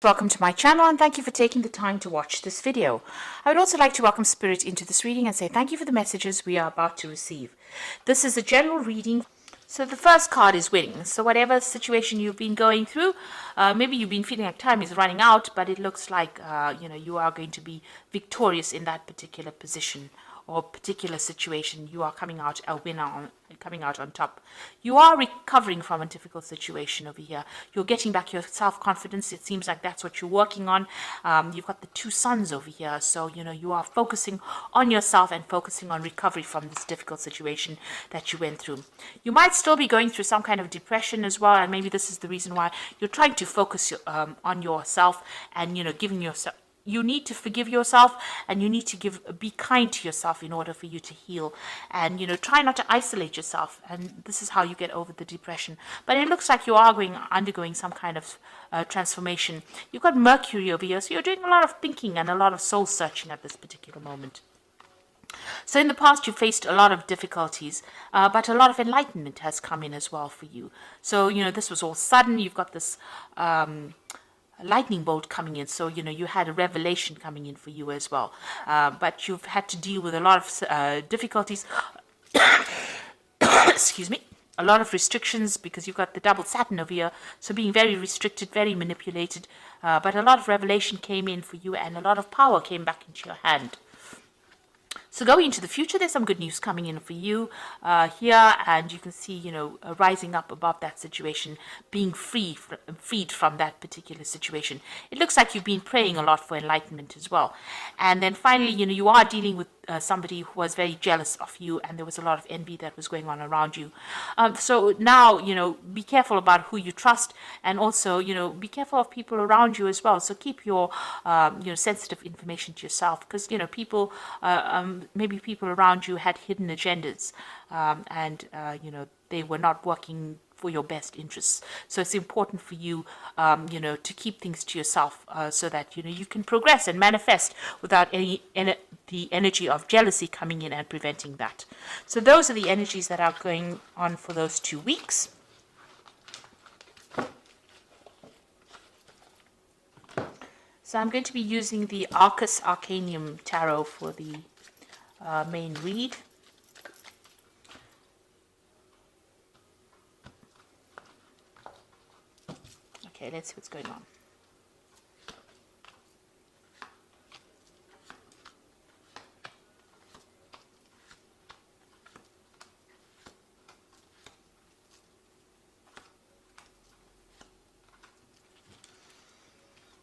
Welcome to my channel and thank you for taking the time to watch this video. I would also like to welcome Spirit into this reading and say thank you for the messages we are about to receive. This is a general reading. So the first card is winning. So whatever situation you've been going through, maybe you've been feeling like time is running out, but it looks like you are going to be victorious in that particular position or particular situation. You are coming out a winner, coming out on top. You are recovering from a difficult situation over here. You're getting back your self-confidence. It seems like that's what you're working on. You've got the two suns over here, so you are focusing on yourself and focusing on recovery from this difficult situation that you went through. You might still be going through some kind of depression as well, and maybe this is the reason why you're trying to focus on yourself and giving yourself. You need to forgive yourself, and you need to be kind to yourself in order for you to heal. And try not to isolate yourself. And this is how you get over the depression. But it looks like you are undergoing some kind of transformation. You've got Mercury over here, so you're doing a lot of thinking and a lot of soul searching at this particular moment. So in the past, you faced a lot of difficulties, but a lot of enlightenment has come in as well for you. So this was all sudden. You've got this lightning bolt coming in, so you had a revelation coming in for you as well, but you've had to deal with a lot of difficulties excuse me, a lot of restrictions, because you've got the double Saturn over here, so being very restricted, very manipulated, but a lot of revelation came in for you and a lot of power came back into your hand. So going into the future, there's some good news coming in for you here, and you can see, rising up above that situation, being freed from that particular situation. It looks like you've been praying a lot for enlightenment as well. And then finally, you are dealing with somebody who was very jealous of you, and there was a lot of envy that was going on around you. So now, be careful about who you trust, and also, be careful of people around you as well. So keep your, sensitive information to yourself, because, people, maybe people around you had hidden agendas, and they were not working for your best interests. So it's important for you, to keep things to yourself, so that you can progress and manifest without the energy of jealousy coming in and preventing that. So those are the energies that are going on for those 2 weeks. So I'm going to be using the Arcus Arcanium Tarot for the main read. Okay, let's see what's going on.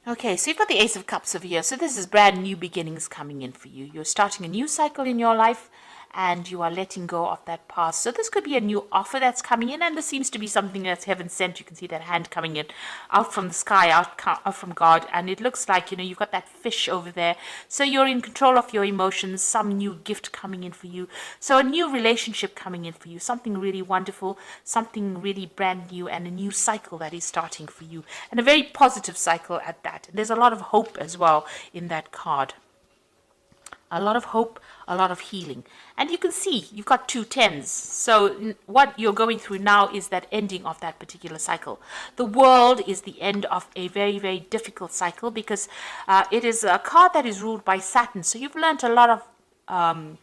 Okay, so you've got the Ace of Cups over here. So this is brand new beginnings coming in for you. You're starting a new cycle in your life, and you are letting go of that past. So this could be a new offer that's coming in, and this seems to be something that's heaven sent. You can see that hand coming in out from the sky, out from God, and it looks like you've got that fish over there. So you're in control of your emotions, some new gift coming in for you. So a new relationship coming in for you, something really wonderful, something really brand new, and a new cycle that is starting for you, and a very positive cycle at that. And there's a lot of hope as well in that card. A lot of hope, a lot of healing. And you can see you've got 2 10s. So what you're going through now is that ending of that particular cycle. The world is the end of a very, very difficult cycle, because it is a card that is ruled by Saturn. So you've learned a lot of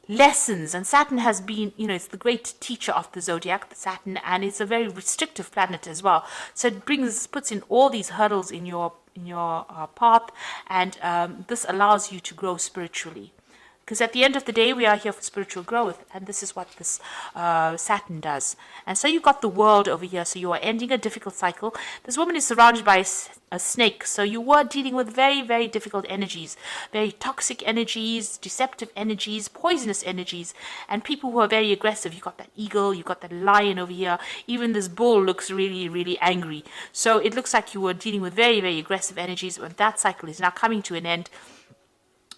lessons, and Saturn has been, it's the great teacher of the zodiac, the Saturn, and it's a very restrictive planet as well. So it puts in all these hurdles in your path, and this allows you to grow spiritually. Because at the end of the day, we are here for spiritual growth, and this is what this Saturn does. And so you've got the world over here, so you are ending a difficult cycle. This woman is surrounded by a snake, so you were dealing with very, very difficult energies, very toxic energies, deceptive energies, poisonous energies, and people who are very aggressive. You've got that eagle, you've got that lion over here. Even this bull looks really, really angry. So it looks like you were dealing with very, very aggressive energies, but that cycle is now coming to an end.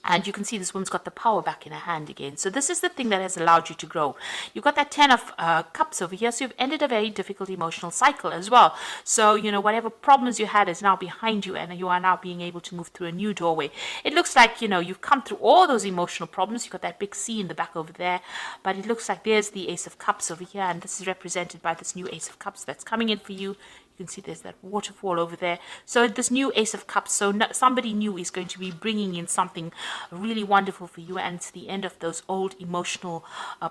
And you can see this woman's got the power back in her hand again. So this is the thing that has allowed you to grow. You've got that 10 of Cups over here. So you've ended a very difficult emotional cycle as well. So, whatever problems you had is now behind you, and you are now being able to move through a new doorway. It looks like, you've come through all those emotional problems. You've got that big C in the back over there. But it looks like there's the Ace of Cups over here. And this is represented by this new Ace of Cups that's coming in for you. You can see there's that waterfall over there. So this new Ace of Cups, so somebody new is going to be bringing in something really wonderful for you, and it's the end of those old emotional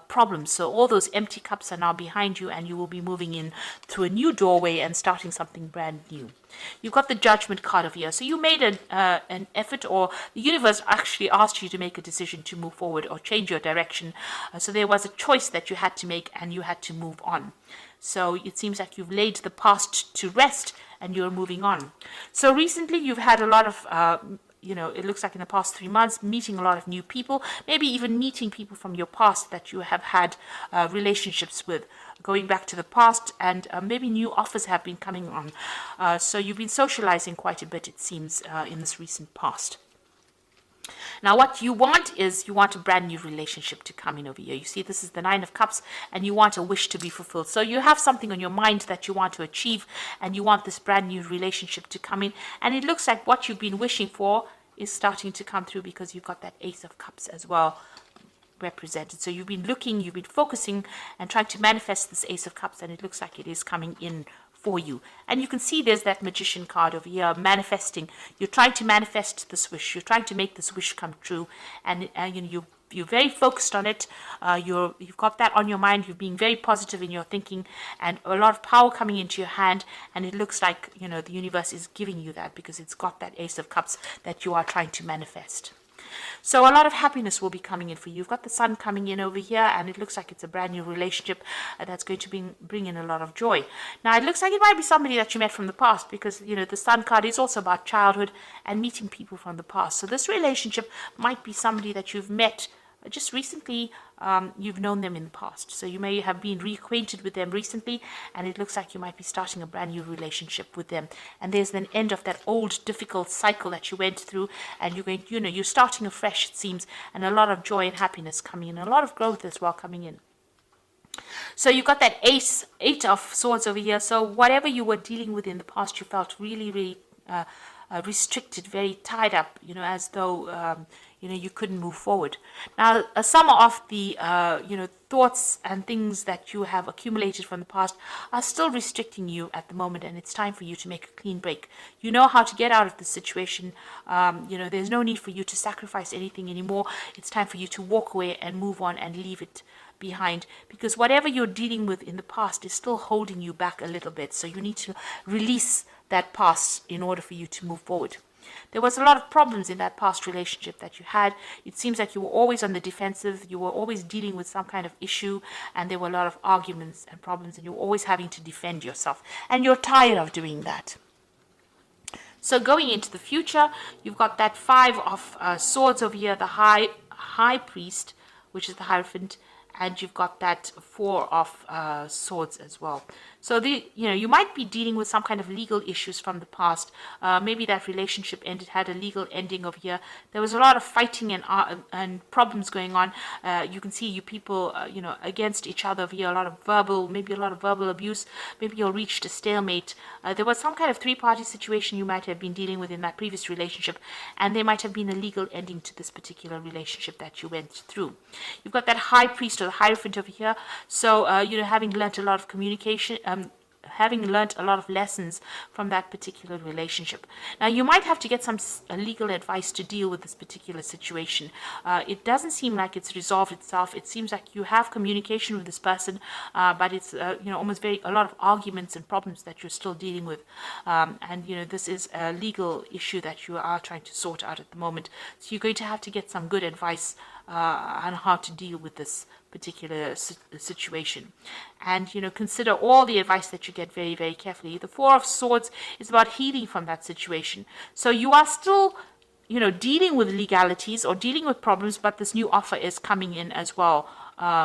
problems. So all those empty cups are now behind you, and you will be moving in through a new doorway and starting something brand new. You've got the Judgment card over here. So you made an effort, or the universe actually asked you to make a decision to move forward or change your direction. So there was a choice that you had to make, and you had to move on. So it seems like you've laid the past to rest and you're moving on. So recently you've had a lot of, it looks like in the past 3 months, meeting a lot of new people, maybe even meeting people from your past that you have had relationships with, going back to the past, and maybe new offers have been coming on. So you've been socializing quite a bit, it seems, in this recent past. Now, what you want is, you want a brand new relationship to come in over here. You see, this is the Nine of Cups, and you want a wish to be fulfilled. So you have something on your mind that you want to achieve, and you want this brand new relationship to come in. And it looks like what you've been wishing for is starting to come through, because you've got that Ace of Cups as well represented. So you've been looking, you've been focusing and trying to manifest this Ace of Cups, and it looks like it is coming in for you. And you can see there's that Magician card over here, manifesting. You're trying to manifest this wish. You're trying to make this wish come true, and you're very focused on it. You've got that on your mind. You're being very positive in your thinking, and a lot of power coming into your hand. And it looks like the universe is giving you that, because it's got that Ace of Cups that you are trying to manifest. So a lot of happiness will be coming in for you. You've got the Sun coming in over here, and it looks like it's a brand new relationship that's going to bring in a lot of joy. Now, it looks like it might be somebody that you met from the past, because, the Sun card is also about childhood and meeting people from the past. So this relationship might be somebody that you've met just recently. You've known them in the past, so you may have been reacquainted with them recently, and it looks like you might be starting a brand new relationship with them. And there's an end of that old difficult cycle that you went through, and you're starting afresh, it seems, and a lot of joy and happiness coming in, a lot of growth as well coming in. So you've got that Eight of Swords over here. So whatever you were dealing with in the past, you felt really, really restricted, very tied up, as though you couldn't move forward. Now, some of the thoughts and things that you have accumulated from the past are still restricting you at the moment, and it's time for you to make a clean break. You know how to get out of the situation. There's no need for you to sacrifice anything anymore. It's time for you to walk away and move on and leave it behind, because whatever you're dealing with in the past is still holding you back a little bit. So you need to release that past in order for you to move forward. There was a lot of problems in that past relationship that you had. It seems like you were always on the defensive. You were always dealing with some kind of issue, and there were a lot of arguments and problems, and you were always having to defend yourself. And you're tired of doing that. So going into the future, you've got that Five of Swords over here, the High Priest, which is the Hierophant, and you've got that Four of Swords as well. So you might be dealing with some kind of legal issues from the past. Maybe that relationship had a legal ending over here. There was a lot of fighting and problems going on. You can see you people, against each other over here. A lot of verbal abuse. Maybe you reached a stalemate. There was some kind of three-party situation you might have been dealing with in that previous relationship, and there might have been a legal ending to this particular relationship that you went through. You've got that High Priest or the Hierophant over here. So having learnt a lot of communication. Having learnt a lot of lessons from that particular relationship. Now, you might have to get some legal advice to deal with this particular situation. It doesn't seem like it's resolved itself. It seems like you have communication with this person, but it's almost a lot of arguments and problems that you're still dealing with. And this is a legal issue that you are trying to sort out at the moment. So you're going to have to get some good advice on how to deal with this particular situation, and consider all the advice that you get very, very carefully. The Four of Swords is about healing from that situation. So you are still dealing with legalities or dealing with problems, but this new offer is coming in as well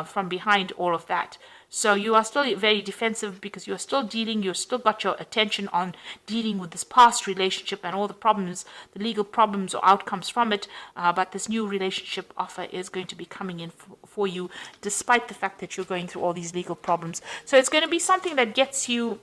from behind all of that. So you are still very defensive, because you're still got your attention on dealing with this past relationship and all the problems, the legal problems or outcomes from it. But this new relationship offer is going to be coming in for you, despite the fact that you're going through all these legal problems. So it's going to be something that gets you,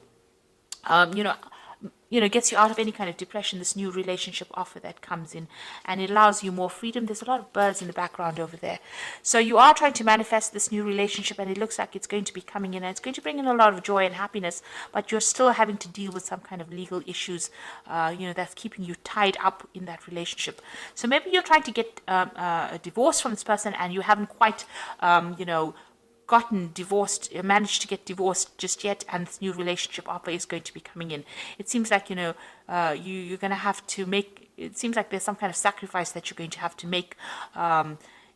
gets you out of any kind of depression, this new relationship offer that comes in, and it allows you more freedom. There's a lot of birds in the background over there. So you are trying to manifest this new relationship, and it looks like it's going to be coming in, and it's going to bring in a lot of joy and happiness, but you're still having to deal with some kind of legal issues, that's keeping you tied up in that relationship. So maybe you're trying to get a divorce from this person, and you haven't quite, gotten divorced, managed to get divorced just yet, and this new relationship offer is going to be coming in. It seems like, you're going to have to make, it seems like there's some kind of sacrifice that you're going to have to make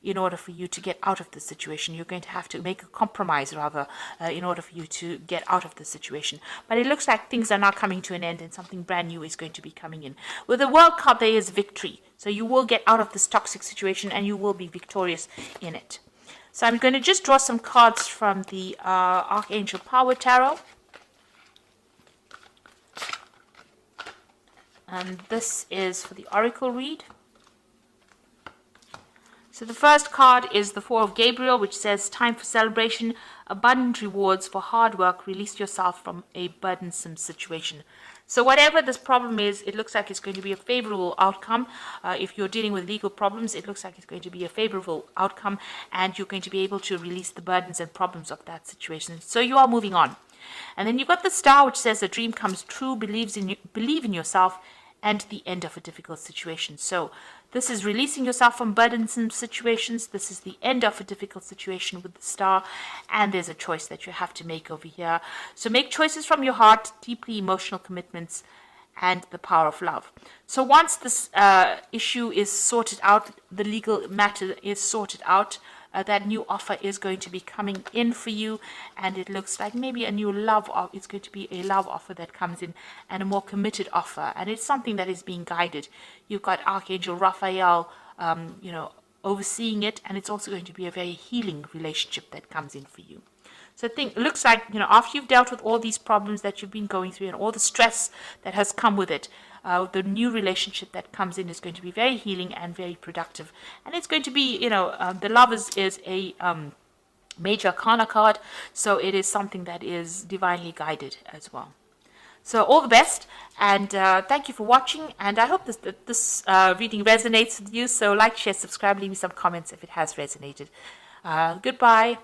in order for you to get out of the situation. You're going to have to make a compromise, rather, in order for you to get out of the situation. But it looks like things are now coming to an end, and something brand new is going to be coming in. With the World card, there is victory. So you will get out of this toxic situation, and you will be victorious in it. So I'm going to just draw some cards from the Archangel Power Tarot. And this is for the Oracle read. So the first card is the Four of Gabriel, which says, time for celebration, abundant rewards for hard work, release yourself from a burdensome situation. So whatever this problem is, it looks like it's going to be a favorable outcome. If you're dealing with legal problems, it looks like it's going to be a favorable outcome, and you're going to be able to release the burdens and problems of that situation. So you are moving on. And then you've got the Star, which says a dream comes true, believe in yourself, and the end of a difficult situation. So this is releasing yourself from burdensome situations. This is the end of a difficult situation with the Star, and there's a choice that you have to make over here. So make choices from your heart, deeply emotional commitments, and the power of love. So once this issue is sorted out, the legal matter is sorted out, that new offer is going to be coming in for you, and it looks like maybe a new love offer. It's going to be a love offer that comes in, and a more committed offer, and it's something that is being guided. You've got Archangel Raphael, overseeing it, and it's also going to be a very healing relationship that comes in for you. So it looks like, after you've dealt with all these problems that you've been going through and all the stress that has come with it, the new relationship that comes in is going to be very healing and very productive. And it's going to be, the Lovers is a major arcana card, so it is something that is divinely guided as well. So all the best, and thank you for watching, and I hope this reading resonates with you. So like, share, subscribe, leave me some comments if it has resonated. Goodbye.